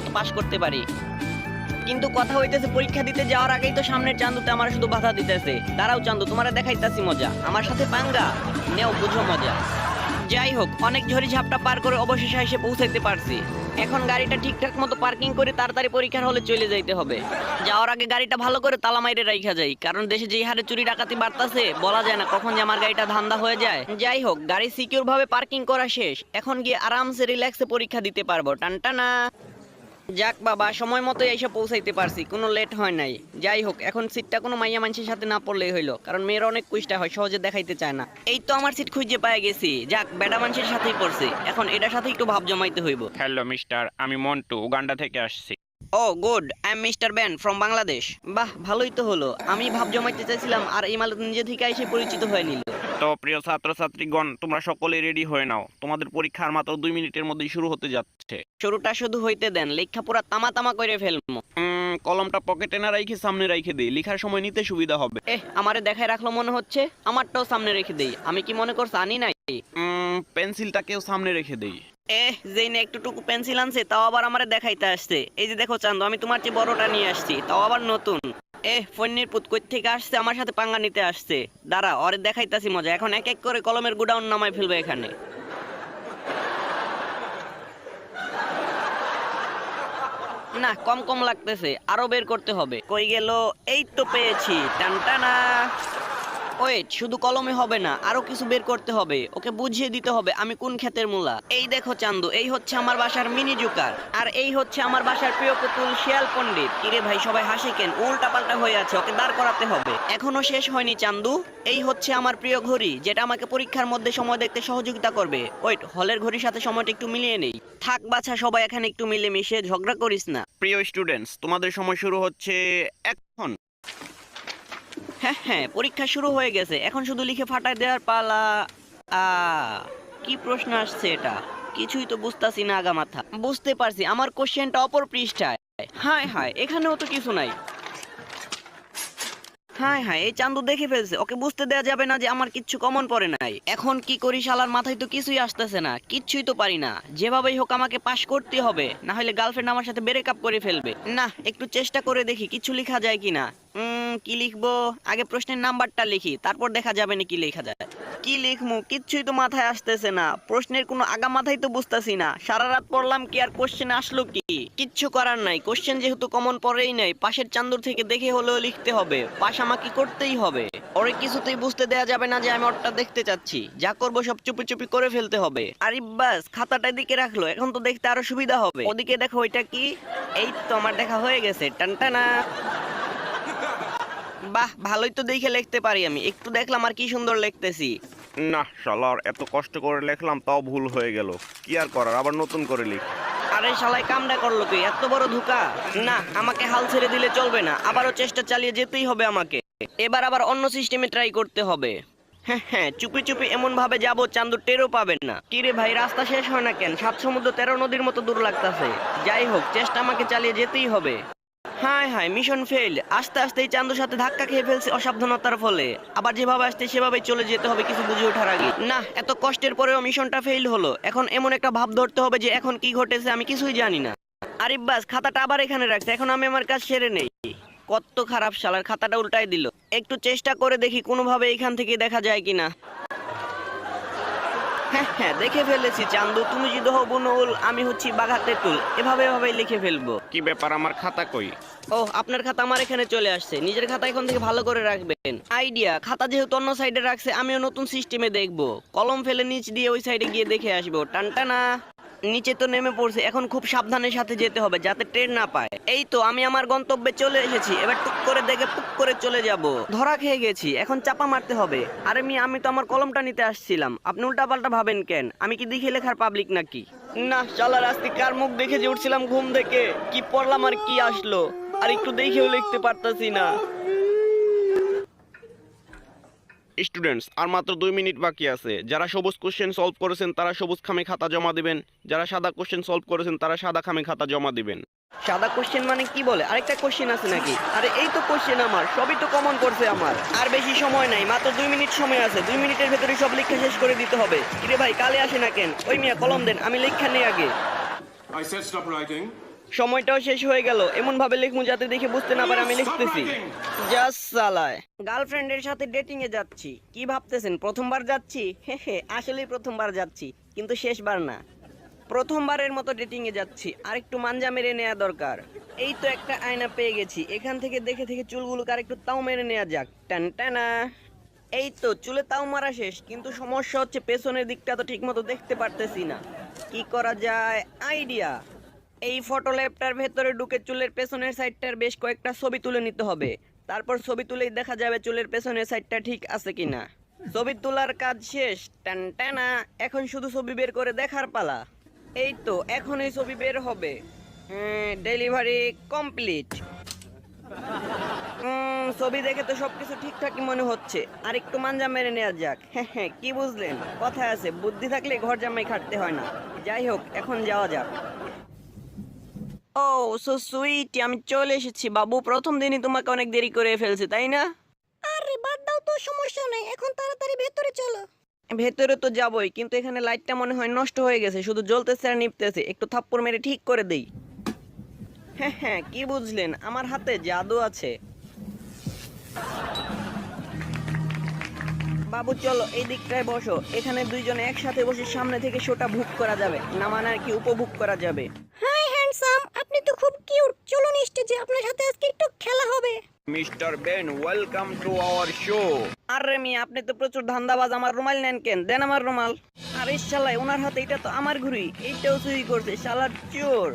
মতো পাস করতে পারি। কিন্তু কথা হইতেছে পরীক্ষা দিতে যাওয়ার আগেই তো সামনের চান্দুতে আমার শুধু বাধা দিতেছে। দাঁড়াও চান্দু, তোমারে দেখাইতাছি মজা, আমার সাথে পাঙ্গা নেও, বুঝো মজা। যাই হোক, অনেক ঝড়ি ঝাপটা পার করে অবশেষে এসে পৌঁছাইতে পারছি। এখন গাড়িটা ঠিকঠাক মতো পার্কিং করে তাড়াতাড়ি পরীক্ষার হলে চলে যাইতে হবে। যাওয়ার আগে গাড়িটা ভালো করে তালা মাইরে রাইখা যাই, কারণ দেশে যেই হারে চুরি ডাকাতি বাড়তাছে বলা যায় না কখন যে আমার গাড়িটা ধান্দা হয়ে যায়। যাই হোক, গাড়ি সিকিউর ভাবে পার্কিং করা শেষ, এখন গিয়ে আরামসে রিল্যাক্সে পরীক্ষা দিতে পারবো। টানটানা। যাক বাবা, সময় মতো এসে পৌঁছাইতে পারছি, কোনো লেট হয় নাই। যাই হোক, এখন সিটটা কোনো মাইয়া মানুষের সাথে না পড়লেই হইলো, কারণ মেয়ের অনেক কুইষ্টা হয়, সহজে দেখাইতে চায় না। এই তো আমার সিট খুঁজে পেয়ে গেছি। যাক, বেডা মানুষের সাথেই পড়ছি, এখন এটার সাথে একটু ভাব জমাইতে হইব। হ্যালো মিস্টার, আমি মন্টু, উগান্ডা থেকে আসছি। Oh good, I am mister Bean from Bangladesh. বাহ, ভালোই তো হলো, আমি ভাব জমাইতে চাইছিলাম আর এই মাল নিজে থেকে এসে পরিচিত হয়ে নিল। তো প্রিয় ছাত্রছাত্রীগণ, তোমরা সকলে রেডি হয়ে নাও, তোমাদের পরীক্ষা আর মাত্র 2 মিনিটের মধ্যেই শুরু হতে যাচ্ছে। শুরুটা শুধু হইতে দেন, লেখা পুরা তামা তামা করে ফেলবো। কলমটা পকেটে না রাইখে সামনে রাইখে দিই, লেখার সময় নিতে সুবিধা হবে। আমারে দেখায় রাখলো মনে হচ্ছে, আমারটাও সামনে রেখে দেই। আমি কি মনে করছ আনি নাই? পেন্সিলটাকেও সামনে রেখে দেই। যেই না একটুটুকু পেন্সিল আনছে তাও আবার আমারে দেখাইতে আসছে। এই যে দেখো চান্দু, আমি তোমার চেয়ে বড়টা নিয়ে আসছি, তাও আবার নতুন। ফন্নির পুত কই থেকে আসছে, আমার সাথে পাঙ্গা নিতে আসছে। দাঁড়া, ওরে দেখাইতাছি মজা। এখন এক এক করে কলমের গুডাউন নামাই ফেলবে এখানে। না, কম কম লাগতেছে, আরো বের করতে হবে। কই গেল? এই তো পেয়েছি, টানটানা। ওয়েট, শুধু কলমে হবে না, আরো কিছু বের করতে হবে। ওকে বুঝিয়ে দিতে হবে আমি কোন ক্ষেতের মূলা। এই দেখো চান্দু, এই হচ্ছে আমার বাসার মিনি জুকার, আর এই হচ্ছে আমার বাসার প্রিয় পুতুল শিয়াল পণ্ডিত। কিরে ভাই, সবাই হাসে কেন? উল্টা পাল্টা হয়ে আছে, ওকে দাঁড় করাতে হবে। এখনো শেষ হয়নি চান্দু। এই হচ্ছে আমার প্রিয় ঘড়ি, যেটা আমাকে পরীক্ষার মধ্যে সময় দেখতে সহযোগিতা করবে। ওয়েট, হলের ঘড়ির সাথে সময়টা একটু মিলিয়ে নেই। থাক বাছা, সবাই এখানে একটু মিলেমিশে, ঝগড়া করিস না। প্রিয় স্টুডেন্টস, তোমাদের সময় শুরু হচ্ছে এখন। হ্যাঁ, পরীক্ষা শুরু হয়ে গেছে, এখন শুধু লিখে ফাটাই দেওয়ার পালা। আ কি প্রশ্ন আসছে এটা? কিছুই তো বুঝতাছি না আগা মাথা। বুঝতে পারছি, আমার কোশ্চেনটা অপর পৃষ্ঠায়। হায় হায়, এখানেও তো কিছু নাই। হায় হায়, এই চান্দু দেখে ফেলছে, ওকে বুঝতে দেয়া যাবে না যে আমার কিচ্ছু কমন পড়ে নাই। এখন কি করি, শালার মাথায় তো কিছুই আসতেছে না, কিচ্ছুই তো পারি না। যেভাবেই হোক আমাকে পাশ করতে হবে, না হলে গার্লফ্রেন্ড আমার সাথে ব্রেক আপ করে ফেলবে। না, একটু চেষ্টা করে দেখি কিছু লেখা যায় কিনা। কি লিখবো? আগে প্রশ্নের নাম্বারটা লিখি, তারপর দেখা যাবে না কি লেখা যায়। কি লিখবো, কিচ্ছুই তো মাথায় আসতেছে না। প্রশ্নের কোনো আগা মাথায় তো বুঝতাছি না। সারা রাত পড়লাম কি, আর কোশ্চেন আসলো কি? কিচ্ছু করার নাই, কোশ্চেন যেহেতু কমন পড়েই নাই, পাশের চান্দুর থেকে দেখে হলেও লিখতে হবে। পাশ আমাকে করতেই হবে। ওরে কিছুতেই বুঝতে দেয়া যাবে না যে আমি ওরটা দেখতে চাচ্ছি। যা করবো সব চুপি চুপি করে ফেলতে হবে। আরে বাস, খাতাটা দিকে রাখলো, এখন তো দেখতে আরো সুবিধা হবে। ওদিকে দেখো, ওইটা কি? এই তো আমার দেখা হয়ে গেছে, টানটানা। বাহ, ভালোই তো দেখে লিখতে পারি আমি। একটু দেখলাম আর কি সুন্দর লিখতেছি। না শালার, এত কষ্ট করে লিখলাম তাও ভুল হয়ে গেল। কি আর করার, আবার নতুন করে লিখ। আরে শালাই, কামটা করলো তুই, এত বড় ধোঁকা। না, আমাকে হাল ছেড়ে দিলে চলবে না, আবারও চেষ্টা চালিয়ে যেতেই হবে আমাকে। এবার আবার অন্য সিস্টেমে ট্রাই করতে হবে। হ্যাঁ, চুপি চুপি এমন ভাবে যাবো চান্দু টেরও পাবেন না। কিরে ভাই, রাস্তা শেষ হয় না কেন? 7 সমুদ্র 13 নদীর মতো দূর লাগতাছে। যাই হোক, চেষ্টা আমাকে চালিয়ে যেতেই হবে। হায় হায়, মিশন ফেল। আস্তে আস্তে চান্দুর সাথে ধাক্কা খেয়ে ফেলছে অসাবধানতার ফলে। আবার যেভাবে আসতে সেভাবেই চলে যেতে হবে কিছু বুঝে ওঠার আগে। না, এত কষ্টের পরেও মিশনটা ফেল হলো। এখন এমন একটা ভাব ধরতে হবে যে এখন কি ঘটেছে আমি কিছুই জানি না। আরিফ বাস, খাতাটা আবার এখানে রাখছে, এখন আমি আমার কাজ সেরে নেই। কত খারাপ শালার, খাতাটা উল্টাই দিল। একটু চেষ্টা করে দেখি কোনোভাবে এখান থেকে দেখা যায় কিনা। হ্যাঁ, দেখে ফেলেছি চান্দু, তুমি যদি হও বুনুল, আমি হচ্ছি বাঘা তেঁতুল। এভাবে লিখে ফেলবো। কি ব্যাপার, আমার খাতা কই? ও, আপনার খাতা আমার এখানে চলে আসছে। নিজের খাতা এখন থেকে ভালো করে রাখবেন। আইডিয়া, খাতা যেহেতু অন্য সাইডে রাখছে, আমিও নতুন সিস্টেমে দেখবো। কলম ফেলে নিচ দিয়ে ওই সাইডে গিয়ে দেখে আসবো। টানটানা। নিচে তো নেমে পড়ছে, এখন খুব সাবধানের সাথে যেতে হবে যাতে ট্রেন না পায়। এই তো আমি আমার গন্তব্যে চলে এসেছি। এবার টুক করে দেখে পুক করে চলে যাব। ধরা খেয়ে গেছি, এখন চাপা মারতে হবে। আরে আমি তো আমার কলমটা নিতে আসছিলাম, আপনি উল্টাপাল্টা ভাবেন কেন? আমি কি দেখে লেখার পাবলিক নাকি? না শালার, আজকে কার মুখ দেখে যে উঠছিলাম ঘুম থেকে, কি পড়লাম আর কি আসলো, আর একটু দেখেও লিখতে পারতাছি না। স্টুডেন্টস, আর মাত্র 2 মিনিট বাকি আছে। যারা সবুজ কোশ্চেন সলভ করেছেন তারা সবুজ খামে খাতা জমা দিবেন, যারা সাদা কোশ্চেন সলভ করেছেন তারা সাদা খামে খাতা জমা দিবেন। সাদা কোশ্চেন মানে কি বলে? আরেকটা কোশ্চেন আছে নাকি? আরে এই তো কোশ্চেন আমার, সবই তো কমন করছে আমার। আর বেশি সময় নাই, মাত্র 2 মিনিট সময় আছে। 2 মিনিটের ভেতরে সব লেখা শেষ করে দিতে হবে। কিরে ভাই, কালে আসে না কেন? ওই মিয়া কলম দেন, আমি লেখা নেই আগে। I said stop writing. সময়টাও শেষ হয়ে গেল। এমন ভাবে লিখমু যাতে দেখে বুঝতে না পারে আমি লিখতেছি। জাস্ট সালায়, গার্লফ্রেন্ডের সাথে ডেটিং এ যাচ্ছি। কি ভাবতেছেন প্রথমবার যাচ্ছি? হে, আসলেই প্রথমবার যাচ্ছি, কিন্তু শেষবার না। প্রথমবারের মতো ডেটিং এ যাচ্ছি, আর একটু মাঞ্জা মেরে নেওয়া দরকার। এই তো একটা আয়না পেয়ে গেছি, এখান থেকে দেখে দেখে চুলগুলোকে আর একটু তাও মেরে নেওয়া যাক। টান টানা। এই তো চুলে তাও মারা শেষ, কিন্তু সমস্যা হচ্ছে পেছনের দিকটা তো ঠিক মতো দেখতে পারতেছি না। কি করা যায়? আইডিয়া। এই ফটো ল্যাবটার ভেতরে ঢুকে চুলের পেছনের সাইডটার বেশ কয়েকটা ছবি তুলে নিতে হবে। তারপর ছবি তুলেই দেখা যাবে চুলের পেছনের সাইডটা ঠিক আছে কিনা। ছবি তোলার কাজ শেষ। টান টানা। এখন শুধু ছবি বের করে দেখার পালা। এই তো এখনই ছবি বের হবে। Delivery complete. ছবি দেখে তো সবকিছু ঠিকঠাকই মনে হচ্ছে, আর একটু মাঞ্জা মেরে নেওয়া যাক। হ্যাঁ, কি বুঝলেন? কথা আছে, বুদ্ধি থাকলে ঘর জামাই খাটতে হয় না। যাই হোক, এখন যাওয়া যাক। ও সো সুইট, আমি চলে এসেছি বাবু। প্রথম দিনই তোমাকে অনেক দেরি করে ফেলছি, তাই না? আরে বাদ দাও তো, সমস্যা নাই, এখন তাড়াতাড়ি ভেতরে চলো। ভেতরে তো যাবই, কিন্তু এখানে লাইটটা মনে হয় নষ্ট হয়ে গেছে, শুধু জ্বলতেছে আর নিপতেছে। একটু থাপ্পড় মেরে ঠিক করে দেই। হ্যাঁ, কি বুঝলেন? আমার হাতে জাদু আছে। বাবু চলো, এই দিকটায় বসো। এখানে দুইজনে একসাথে বসে সামনে থেকে শোটা ভোগ করা যাবে, না মানে আর কি উপভোগ করা যাবে। হাই হ্যান্ডসাম, আপনি তো খুব কিউট। চলুন স্টেজে, আপনার সাথে আজকে একটু খেলা হবে। Mister Ben, welcome to our show. আরে মিয়া, আপনি তো প্রচুর ধান্দাবাজ। আমার রুমাল নেন কেন? দেন আমার রুমাল। আরে শালাই, ওনার হাতে এটা তো আমার ঘুড়ি, এইটাও চুরি করছে শালার চোর।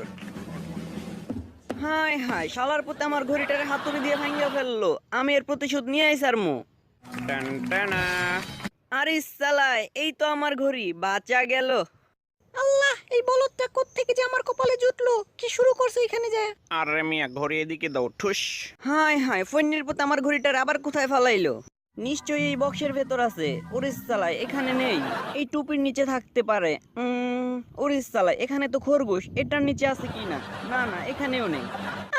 হায় হায়, শালার প্রতি আমার ঘড়িটারে হাতুড়ি দিয়ে ভাঙিয়ে ফেললো। আমি এর প্রতিশোধ নিয়ে আইসার মু। টান টানা। আরে শালাই, এই তো আমার ঘড়ি, বাঁচা গেল। আল্লাহ, এই বলদটা কোত্থেকে যে আমার কপালে জুটলো। কি শুরু করছো এখানে যায়? আরে মিয়া, ঘড়ি এদিকে দাও, ঠুস। হায় হায়, ফোনের প্রতি আমার ঘড়িটার আবার কোথায় ফালাইলো? নিশ্চয়ই এই বক্সের ভেতর আছে। ওরিস চালাই, এখানে নেই। এই টুপির নিচে থাকতে পারে। ওরিস চালাই, এখানে তো খরগোশ, এটার নিচে আছে কি না? না না, এখানেও নেই।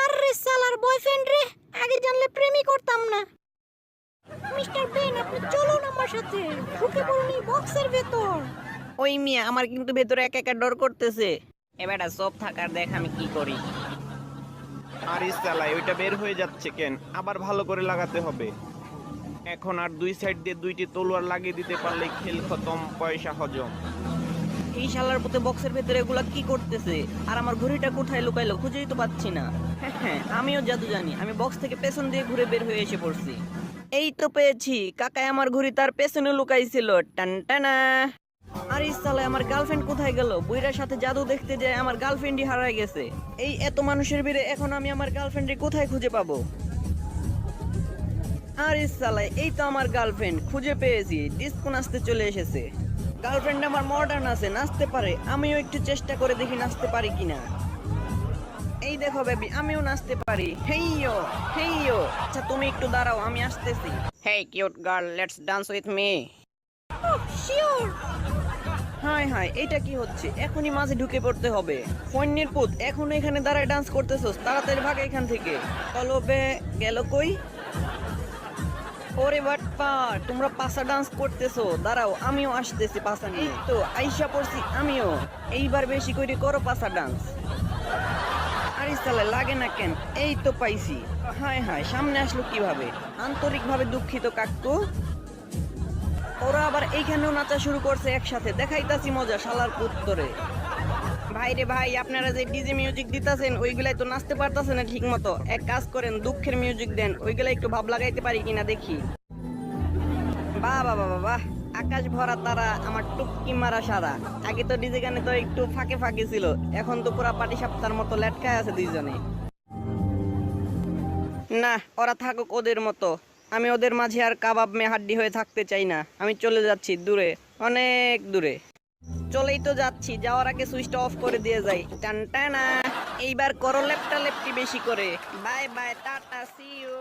আরে সালার বয়ফ্রেন্ড রে, আগে জানলে প্রেমই করতাম না। মিস্টার বেন, আপনি চলুন আমার সাথে। ঢুকে পড়ুন এই বক্সের ভেতর। ওই মিয়া, আমার কিন্তু ভেতরে একা একা ডর করতেছে। এবারে সব থাকার দেখ আমি কি করি। আরে সালাই, ওইটা বের হয়ে যাচ্ছে কেন? আবার ভালো করে লাগাতে হবে। এখন আর দুই সাইড দিয়ে দুইটি তলোয়ার লাগিয়ে দিতে পারলে খেল খতম, পয়সা হজম। এই শালার পুতে বক্সের ভেতরে এগুলা কি করতেছে? আর আমার ঘড়িটা কোথায় লুকাইলো? খুঁজেই তো পাচ্ছি না। হ্যাঁ, আমিও জাদু জানি। আমি বক্স থেকে পেছন দিয়ে ঘুরে বের হয়ে এসে পড়ছি। এই তো পেয়েছি। কাকায় আমার ঘড়ি তার পেছনে লুকাইছিল। টান টানা। আর ইসালে, আমার গার্লফ্রেন্ড কোথায় গেল? বুইরার সাথে জাদু দেখতে যায় আমার গার্লফ্রেন্ডই হারায় গেছে। এই এত মানুষের ভিড়ে এখন আমি আমার গার্লফ্রেন্ডে কোথায় খুঁজে পাবো? আর ইসালে, এই তো আমার গার্লফ্রেন্ড, খুঁজে পেয়েছি। ডিস্কো নাচতে চলে এসেছে। গার্লফ্রেন্ড আমার মডার্ন আছে, নাচতে পারে। আমিও একটু চেষ্টা করে দেখি নাচতে পারি কিনা। এই দেখো বেবি, আমিও নাচতে পারি। হেইয়ো হেইয়ো। আচ্ছা তুমি একটু দাঁড়াও, আমি আসতেছি। Hey cute girl, let's dance with me. Oh sure. Hi hi, এটা কি হচ্ছে? এখনই মাঝে ঢুকে পড়তে হবে। ফোনের পুত, এখনো এখানে দাঁড়ায় ডান্স করতেছস? তাড়াতাড়ি ভাগ এখান থেকে। চলো বে, গেল কই? ওরে বাটপার, তোমরা পাসা ডান্স করতেছো? দাঁড়াও, আমিও আসতেছি পাসা নিয়ে। এই তো আইসা পড়ছি আমিও। এইবার বেশি করে করো পাসা ডান্স। আরে সালে, লাগে না কেন? এই তো পাইছি। হায় হায়, সামনে আসলো কিভাবে? আন্তরিকভাবে দুঃখিত কাকু। ওরা আবার এইখানেও নাচা শুরু করছে একসাথে। দেখাইতাছি মজা শালার পুত্তরে। ভাই রে ভাই, আপনারা যে ডিজে মিউজিক দিতাছেন ওইগুলাই তো নাচতে পারতাছেন না ঠিক মতো। এক কাজ করেন, দুঃখের মিউজিক দেন, ওইগুলা একটু ভাব লাগাইতে পারি কিনা দেখি। বাহ বাহ বাহ বাহ, আকাশ ভরা তারা, আমার টুপকি মারা সারা। আগে তো ডিজে গানে তো একটু ফাঁকে ফাঁকে ছিল, এখন তো পুরা পাটি সাপ্তার মতো লেটকায় আছে দুইজনে। না, ওরা থাকুক ওদের মতো। আমি ওদের মাঝে আর কাবাব মে হাড্ডি হয়ে থাকতে চাই না। আমি চলে যাচ্ছি দূরে, অনেক দূরে। চলেই তো যাচ্ছি, যাওয়ার আগে সুইচটা অফ করে দিয়ে যাই। টান টানা। এইবার করো লেপটা লেপটি বেশি করে। Bye bye, tata, see you.